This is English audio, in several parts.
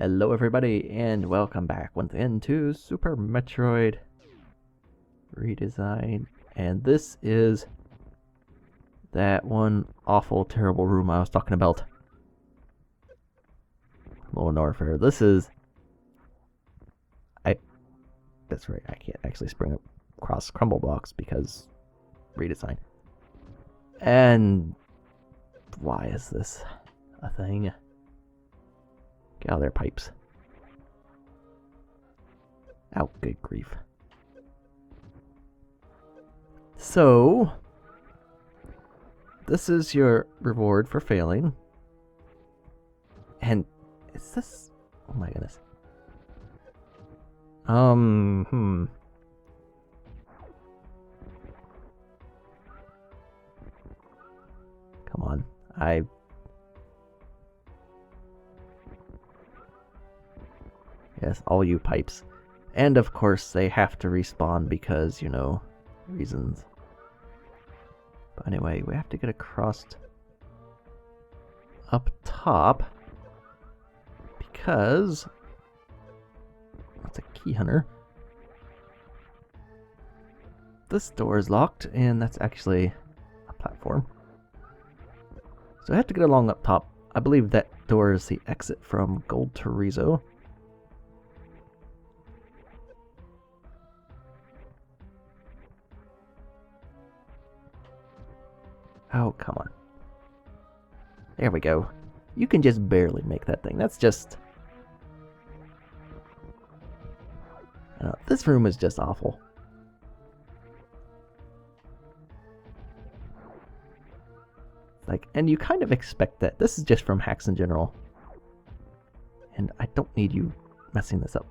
Hello everybody and welcome back once again to Super Metroid Redesign, and this is that one awful terrible room I was talking about. Hello Norfair. That's right, I can't actually spring across crumble blocks because redesign. And why is this a thing? Get out of there, pipes. Oh, good grief. So, this is your reward for failing. And is this... Oh my goodness. Come on. Yes, all you pipes. And of course, they have to respawn because, you know, reasons. But anyway, we have to get across up top because that's a key hunter. This door is locked, and that's actually a platform. So I have to get along up top. I believe that door is the exit from Gold Torizo. Oh, come on. There we go. You can just barely make that thing. That's just... I don't know, this room is just awful. Like, and you kind of expect that. This is just from hacks in general. And I don't need you messing this up.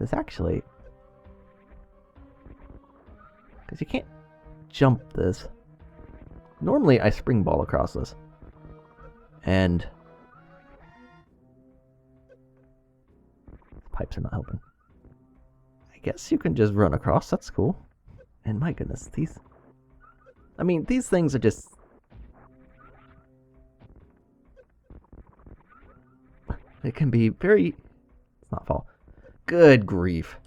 This actually... Because you can't jump this. Normally I spring ball across this. And... the pipes are not helping. I guess you can just run across, that's cool. And my goodness, these... I mean, these things are just... They can be very... It's not fall. Good grief.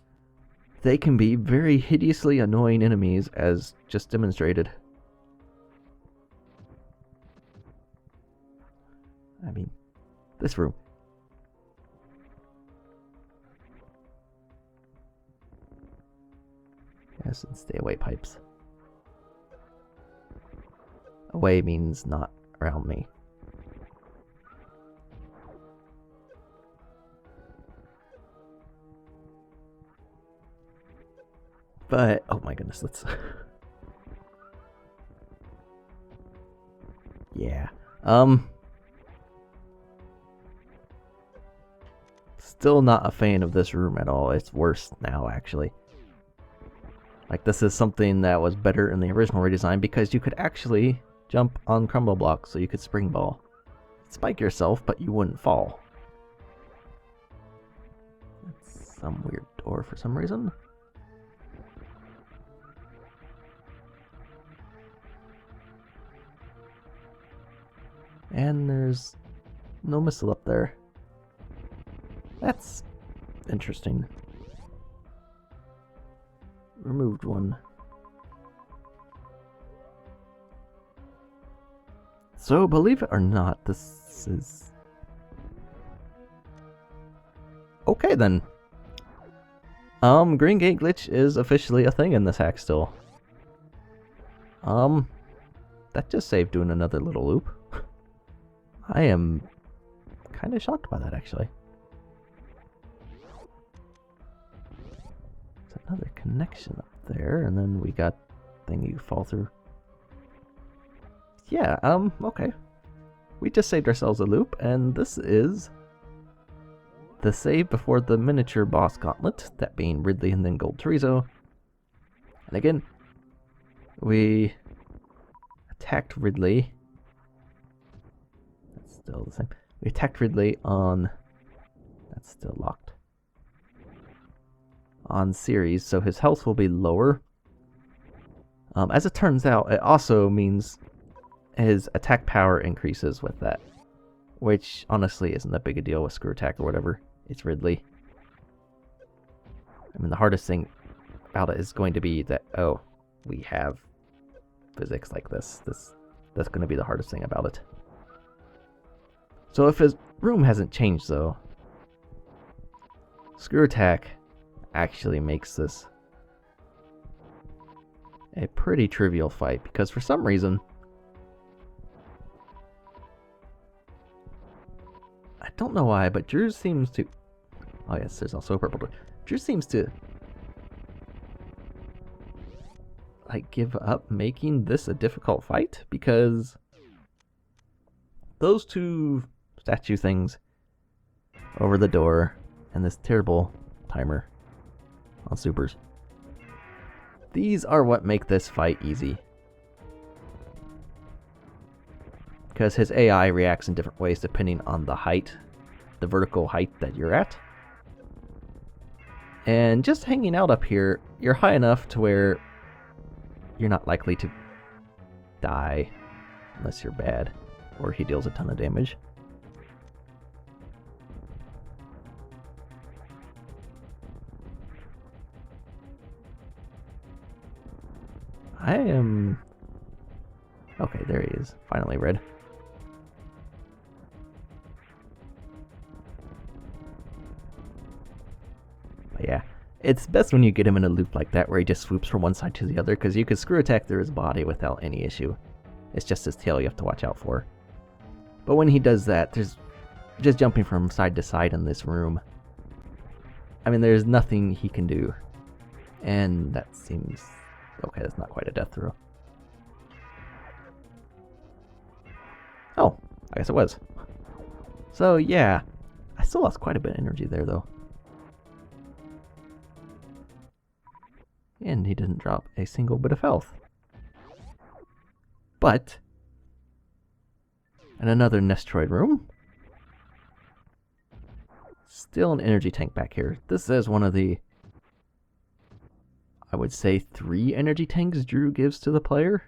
They can be very hideously annoying enemies, as just demonstrated. I mean, this room. Yes, and stay away, pipes. Away means not around me. But, oh my goodness, let's... yeah. Still not a fan of this room at all. It's worse now, actually. Like, this is something that was better in the original redesign because you could actually jump on crumble blocks, so you could spring ball. Spike yourself, but you wouldn't fall. That's some weird door for some reason. And there's no missile up there. That's interesting. Removed one. So, believe it or not, this is... Okay then. Green Gate Glitch is officially a thing in this hack still. That just saved doing another little loop. I am kind of shocked by that, actually. There's another connection up there, and then we got thing you fall through. Yeah, okay. We just saved ourselves a loop, and this is the save before the miniature boss gauntlet, that being Ridley and then Gold Torizo. And again, we attacked Ridley. Still the same. We attacked Ridley on... That's still locked. On series, so his health will be lower. As it turns out, it also means his attack power increases with that, which honestly isn't that big a deal with screw attack or whatever. It's Ridley. I mean, the hardest thing about it is going to be that, oh, we have physics like this. That's going to be the hardest thing about it. So if his room hasn't changed, though, screw attack actually makes this a pretty trivial fight, because for some reason, I don't know why, but Drew seems to... Oh yes, there's also a purple door. Drew seems to like give up making this a difficult fight, because those two statue things over the door and this terrible timer on supers, these are what make this fight easy, because his AI reacts in different ways depending on the height, the vertical height that you're at. And just hanging out up here, you're high enough to where you're not likely to die unless you're bad or he deals a ton of damage. I am... Okay, there he is. Finally red. But yeah, it's best when you get him in a loop like that where he just swoops from one side to the other, because you can screw attack through his body without any issue. It's just his tail you have to watch out for. But when he does that, there's just jumping from side to side in this room. I mean, there's nothing he can do. And that seems... Okay, that's not quite a death throw. Oh, I guess it was. So yeah, I still lost quite a bit of energy there though. And he didn't drop a single bit of health. But, in another Nestroid room, still an energy tank back here. This is one of the, I would say, 3 energy tanks Drew gives to the player.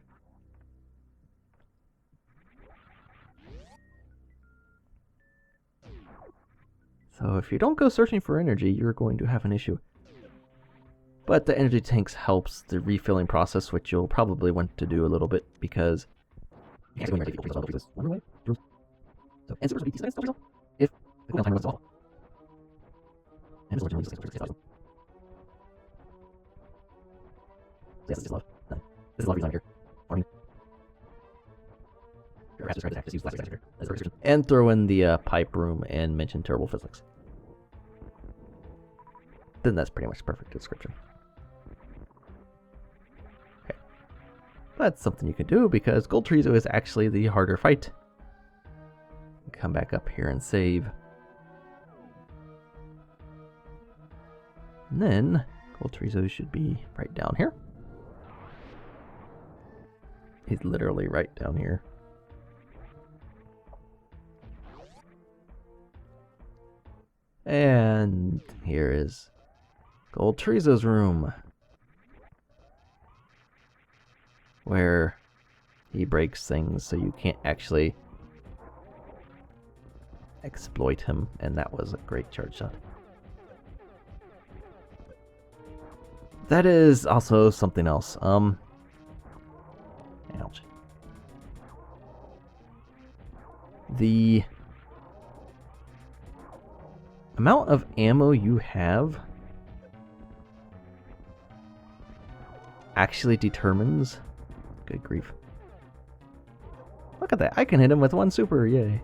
So if you don't go searching for energy, you're going to have an issue. But the energy tanks helps the refilling process, which you'll probably want to do a little bit, because if the cooldown timer was off. And this is yes, this is love. This is love reason I'm here. Farming. And throw in the pipe room and mention terrible physics. Then that's pretty much a perfect description. Okay. That's something you can do, because Gold Torizo is actually the harder fight. Come back up here and save. And then Gold Torizo should be right down here. He's literally right down here. And here is Gold Torizo's room, where he breaks things so you can't actually exploit him, and that was a great charge shot. That is also something else. Ouch. The amount of ammo you have actually determines... Good grief. Look at that. I can hit him with one super. Yay.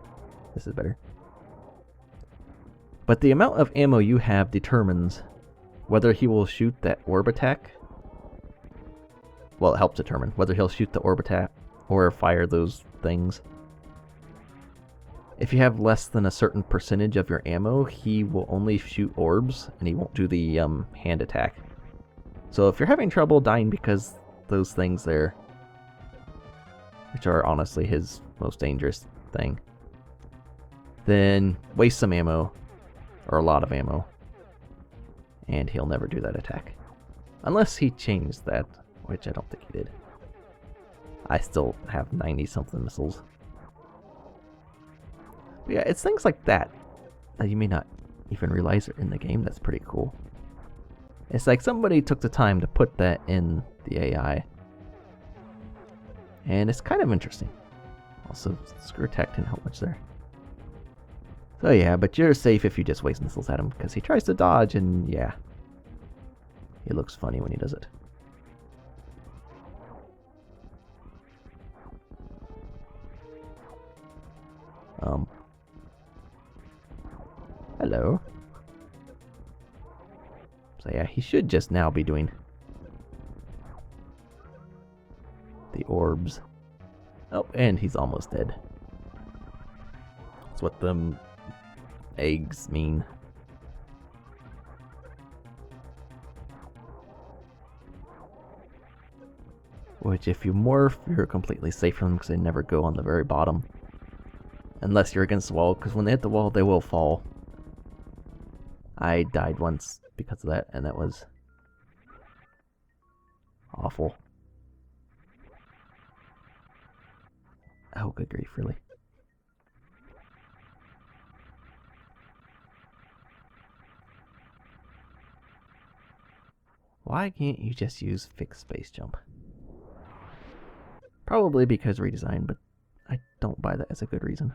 This is better. But the amount of ammo you have determines whether he will shoot that orb attack. Well, it helps determine whether he'll shoot the orb attack or fire those things. If you have less than a certain percentage of your ammo, he will only shoot orbs, and he won't do the hand attack. So if you're having trouble dying because those things there, which are honestly his most dangerous thing, then waste some ammo, or a lot of ammo, and he'll never do that attack. Unless he changed that, which I don't think he did. I still have 90-something missiles. But yeah, it's things like that that you may not even realize are in the game. That's pretty cool. It's like somebody took the time to put that in the AI. And it's kind of interesting. Also, screw attack didn't help much there. So yeah, but you're safe if you just waste missiles at him, because he tries to dodge, and yeah. He looks funny when he does it. Hello. So yeah, he should just now be doing the orbs. Oh, and he's almost dead. That's what them eggs mean. Which, if you morph, you're completely safe from them because they never go on the very bottom. Unless you're against the wall, because when they hit the wall, they will fall. I died once because of that, and that was awful. Oh, good grief, really. Why can't you just use fixed space jump? Probably because redesign, but I don't buy that as a good reason.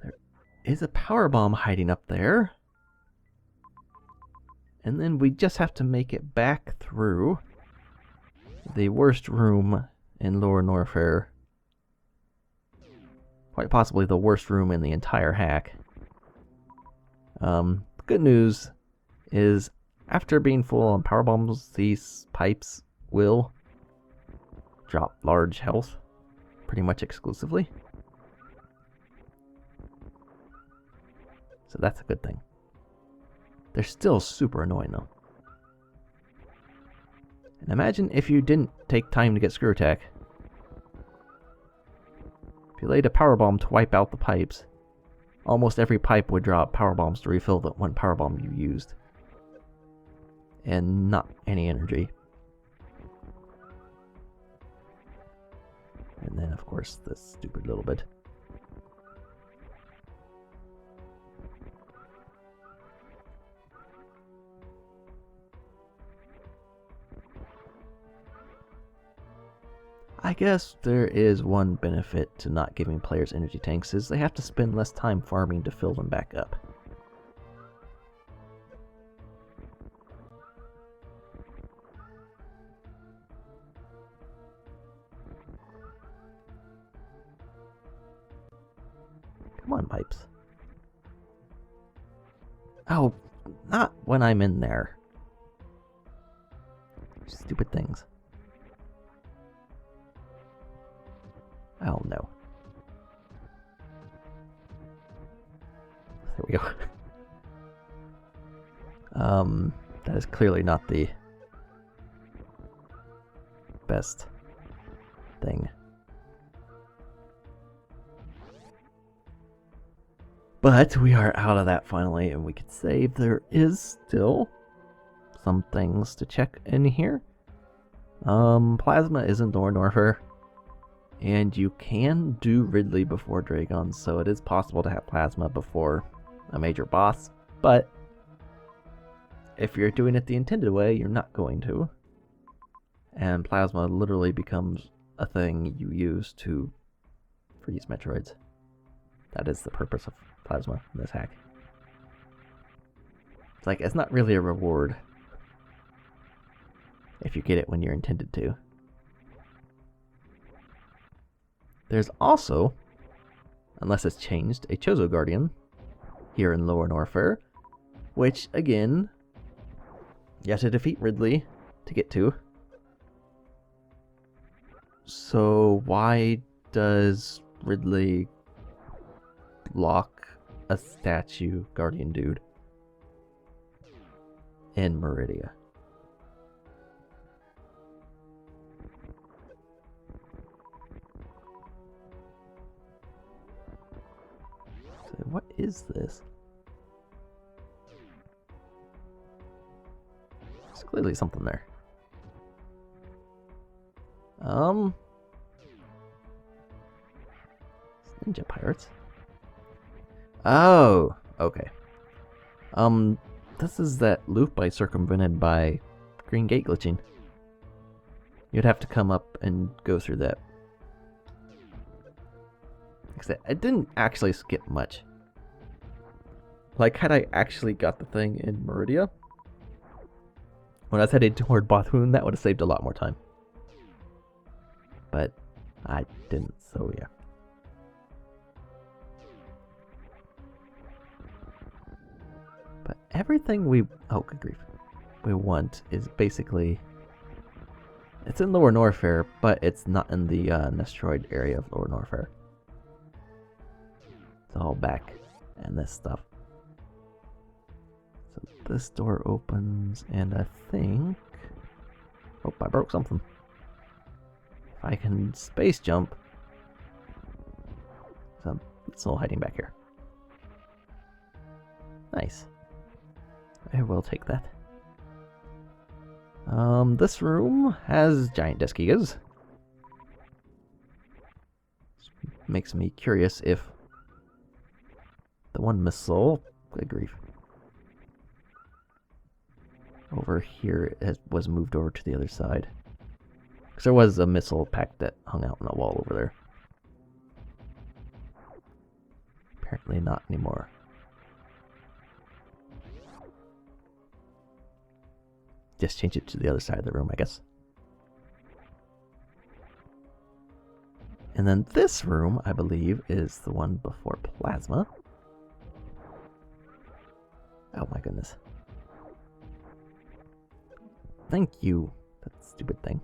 There is a power bomb hiding up there. And then we just have to make it back through the worst room in Lower Norfair. Quite possibly the worst room in the entire hack. Good news is, after being full on power bombs, these pipes will drop large health pretty much exclusively. So that's a good thing. They're still super annoying though. And imagine if you didn't take time to get screw attack. If you laid a power bomb to wipe out the pipes, almost every pipe would drop power bombs to refill that one power bomb you used. And not any energy. And then, of course, this stupid little bit. I guess there is one benefit to not giving players energy tanks, is they have to spend less time farming to fill them back up. Come on, pipes. Oh, not when I'm in there. Stupid things. Oh no. There we go. That is clearly not the best thing. But we are out of that finally, and we can save. There is still some things to check in here. Plasma isn't Norfair, and you can do Ridley before Dragon, so it is possible to have Plasma before a major boss, but if you're doing it the intended way, you're not going to. And Plasma literally becomes a thing you use to freeze Metroids. That is the purpose of Plasma in this hack. It's like, it's not really a reward if you get it when you're intended to. There's also, unless it's changed, a Chozo Guardian here in Lower Norfair, which, again, you have to defeat Ridley to get to. So why does Ridley block a statue Guardian dude in Meridia? So what is this? There's clearly something there. Ninja pirates. Oh, okay. This is that loop I circumvented by Green Gate glitching. You'd have to come up and go through that. Like I didn't actually skip much. Like, had I actually got the thing in Meridia, when I was headed toward Bothune, that would have saved a lot more time. But I didn't, so yeah. But everything we... oh, good grief. We want is basically... it's in Lower Norfair, but it's not in the Nestroid area of Lower Norfair. It's all back and this stuff. So this door opens, and I think... oh, I broke something. If I can space jump... so it's all hiding back here. Nice. I will take that. This room has giant desk gigas. Makes me curious if the one missile, good grief, over here was moved over to the other side. Because there was a missile pack that hung out on the wall over there. Apparently not anymore. Just change it to the other side of the room, I guess. And then this room, I believe, is the one before Plasma. Oh my goodness. Thank you, that stupid thing.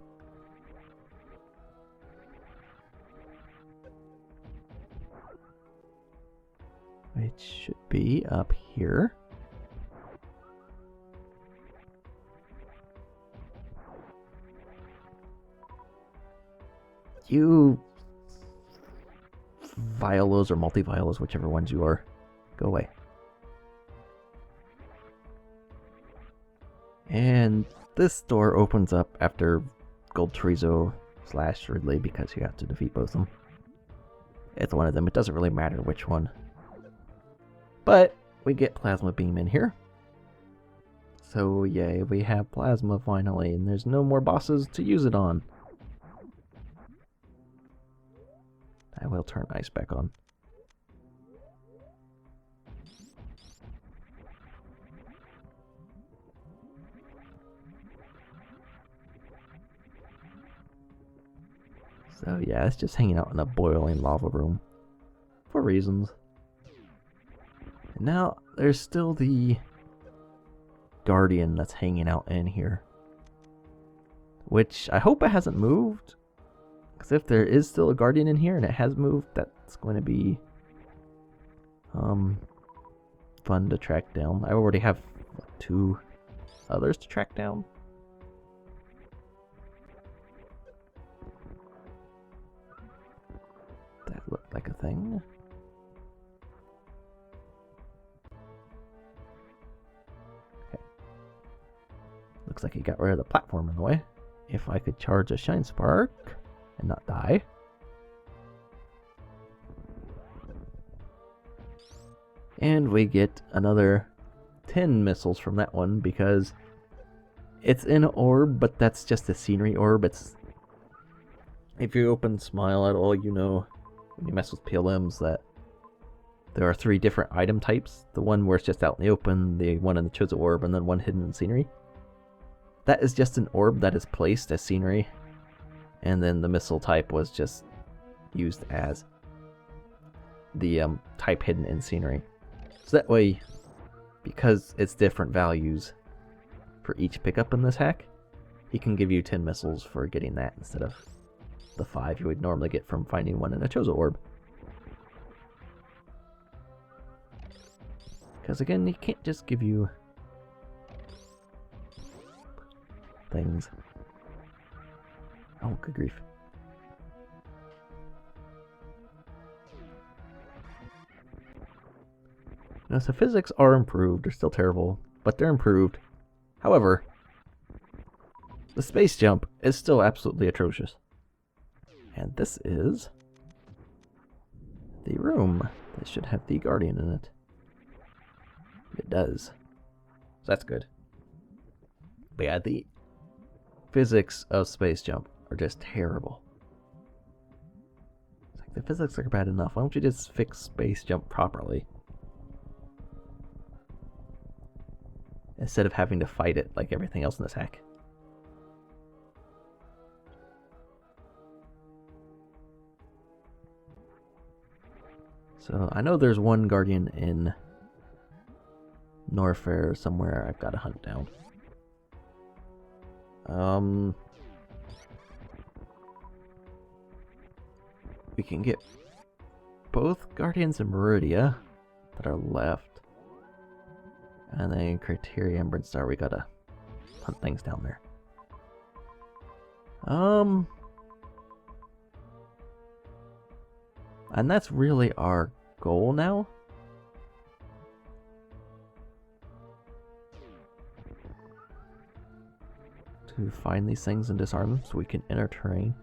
It should be up here. You violas or multi-violas, whichever ones you are, go away. And this door opens up after Gold Torizo / Ridley because you have to defeat both of them. It's one of them. It doesn't really matter which one. But we get Plasma Beam in here. So yay, we have Plasma finally, and there's no more bosses to use it on. I will turn ice back on. So yeah, it's just hanging out in a boiling lava room. For reasons. And now, there's still the Guardian that's hanging out in here. Which, I hope it hasn't moved. Because if there is still a Guardian in here and it has moved, that's going to be fun to track down. I already have 2 others to track down. That looked like a thing. Okay. Looks like he got rid of the platform in the way. If I could charge a Shine Spark and not die. And we get another 10 missiles from that one because it's in an orb, but that's just a scenery orb. It's, if you open Smile at all, you know when you mess with PLMs that there are 3 different item types. The one where it's just out in the open, the one in the Chozo orb, and then one hidden in scenery. That is just an orb that is placed as scenery. And then the missile type was just used as the type hidden in scenery. So that way, because it's different values for each pickup in this hack, he can give you 10 missiles for getting that instead of the 5 you would normally get from finding one in a Chozo orb. Because again, he can't just give you things. Oh, good grief. Now, so physics are improved. They're still terrible, but they're improved. However, the space jump is still absolutely atrocious. And this is the room that should have the Guardian in it. It does. So that's good. But yeah, the physics of space jump are just terrible. It's like the physics are bad enough. Why don't you just fix space jump properly? Instead of having to fight it like everything else in this hack. So I know there's one Guardian in Norfair somewhere I've got to hunt down. We can get both Guardians in Meridia that are left. And then Criterion Brinstar, we gotta hunt things down there. And that's really our goal now. To find these things and disarm them so we can enter terrain.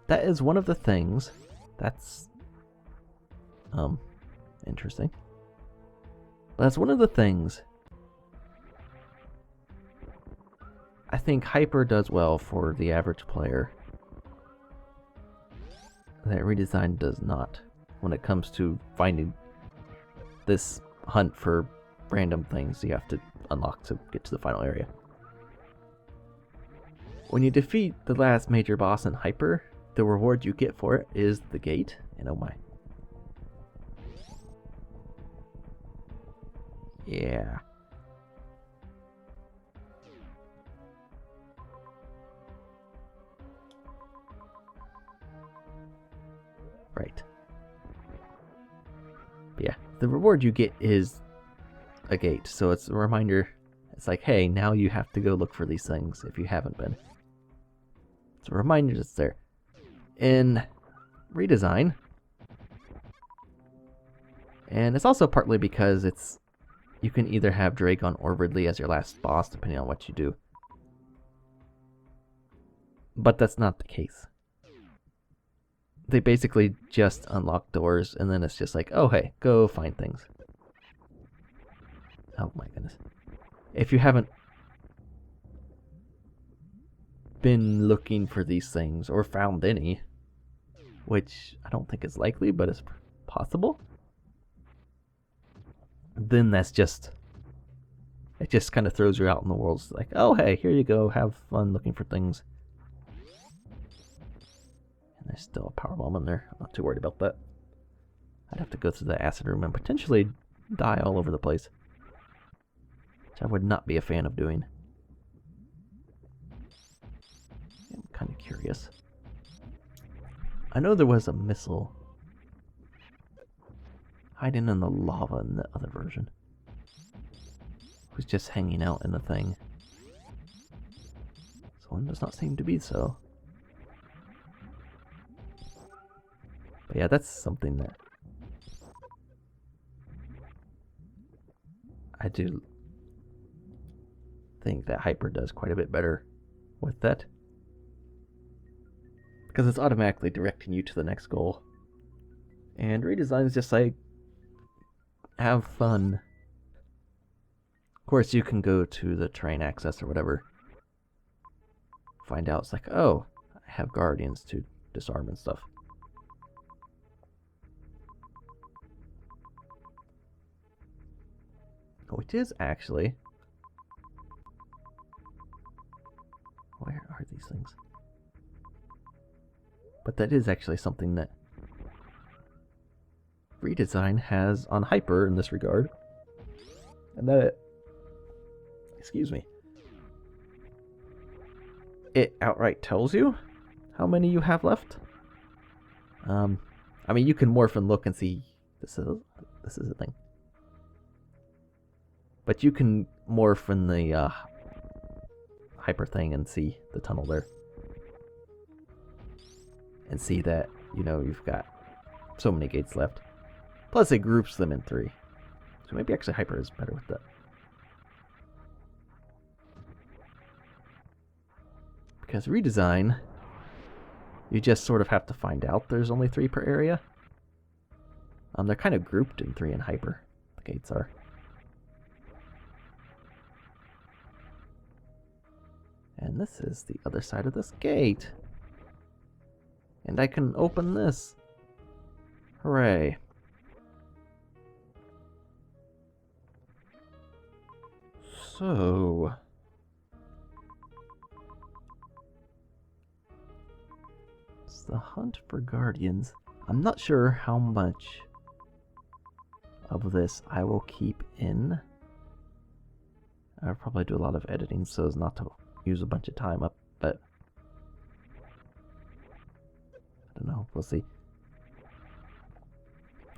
That is one of the things that's interesting. That's one of the things I think Hyper does well for the average player that Redesign does not when it comes to finding this hunt for random things you have to unlock to get to the final area. When you defeat the last major boss in Hyper, the reward you get for it is the gate, and oh my. Yeah. Right. But yeah, the reward you get is a gate, so it's a reminder. It's like, hey, now you have to go look for these things if you haven't been. It's a reminder that's there. In Redesign, and it's also partly because it's you can either have Dragon or Ridley as your last boss, depending on what you do. But that's not the case. They basically just unlock doors, and then it's just like, oh hey, go find things. Oh my goodness. If you haven't been looking for these things, or found any, which I don't think is likely, but it's possible, then that's just, it just kind of throws you out in the world. It's like, oh hey, here you go, have fun looking for things. And there's still a power bomb in there. I'm not too worried about that. I'd have to go through the acid room and potentially die all over the place, which I would not be a fan of doing. I'm kind of curious. I know there was a missile hiding in the lava in the other version. It was just hanging out in the thing. This one does not seem to be so. But yeah, that's something that I do think that Hyper does quite a bit better with that. Because it's automatically directing you to the next goal. And Redesign is just like, have fun. Of course, you can go to the terrain access or whatever. Find out, it's like, oh, I have Guardians to disarm and stuff. Which is actually... Where are these things? But that is actually something that Redesign has on Hyper in this regard. And that it, excuse me, it outright tells you how many you have left. I mean, you can morph and look and see this is a thing. But you can morph in the Hyper thing and see the tunnel there. And see that, you know, you've got so many gates left. Plus it groups them in 3. So maybe actually Hyper is better with that. Because Redesign You just sort of have to find out there's only 3 per area. They're kind of grouped in 3 in hyper, the gates are. And this is the other side of this gate. And I can open this. Hooray. So... it's the hunt for guardians. I'm not sure how much of this I will keep in. I'll probably do a lot of editing so as not to use a bunch of time up, but I don't know, we'll see.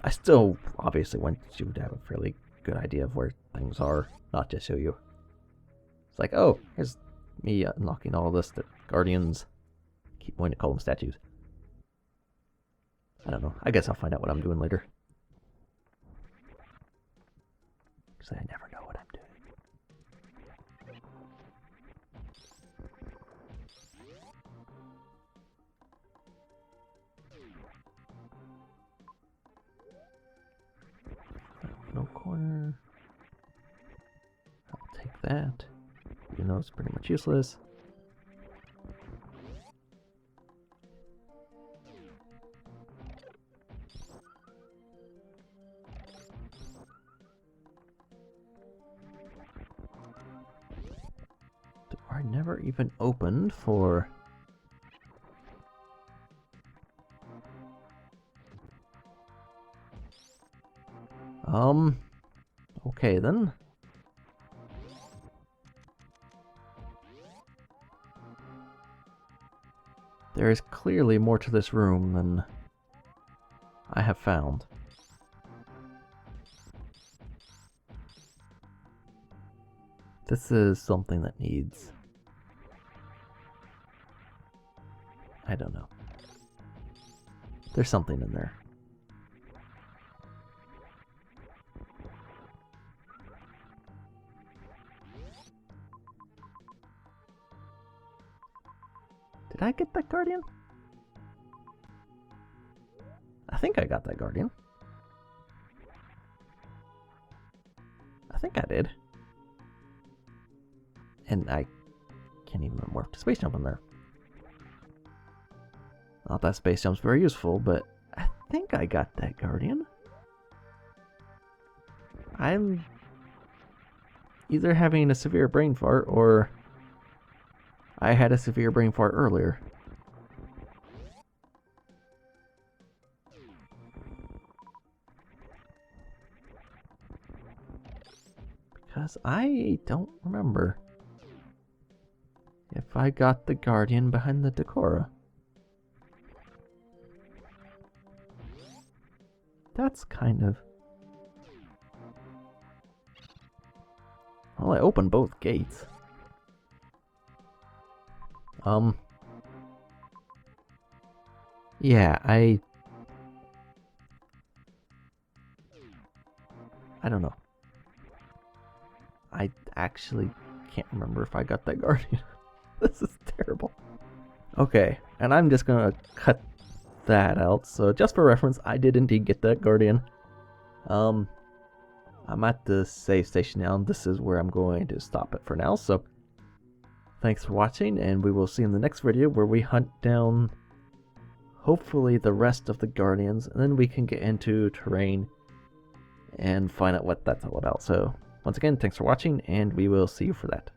I still obviously want you to have a fairly good idea of where things are, not just show you. It's like, oh, here's me unlocking all this, the guardians. Keep wanting to call them statues. I don't know, I guess I'll find out what I'm doing later. Because I never know what I'm doing. No corner. I'll take that, even though it's pretty much useless. Door never even opened for... okay then. There is clearly more to this room than I have found. This is something that needs... I don't know. There's something in there. Did I get that guardian? I think I got that guardian. I think I did. And I can't even morph to space jump in there. Not that space jump's very useful, but I think I got that guardian. I'm either having a severe brain fart or I had a severe brain fart earlier. Because I don't remember if I got the guardian behind the Decora. That's kind of... well, I opened both gates. Yeah, I don't know. I actually can't remember if I got that guardian. This is terrible. Okay, and I'm just gonna cut that out. So just for reference, I did indeed get that guardian. I'm at the save station now, and this is where I'm going to stop it for now. So thanks for watching, and we will see in the next video where we hunt down hopefully the rest of the guardians, and then we can get into terrain and find out what that's all about. So once again, thanks for watching, and we will see you for that.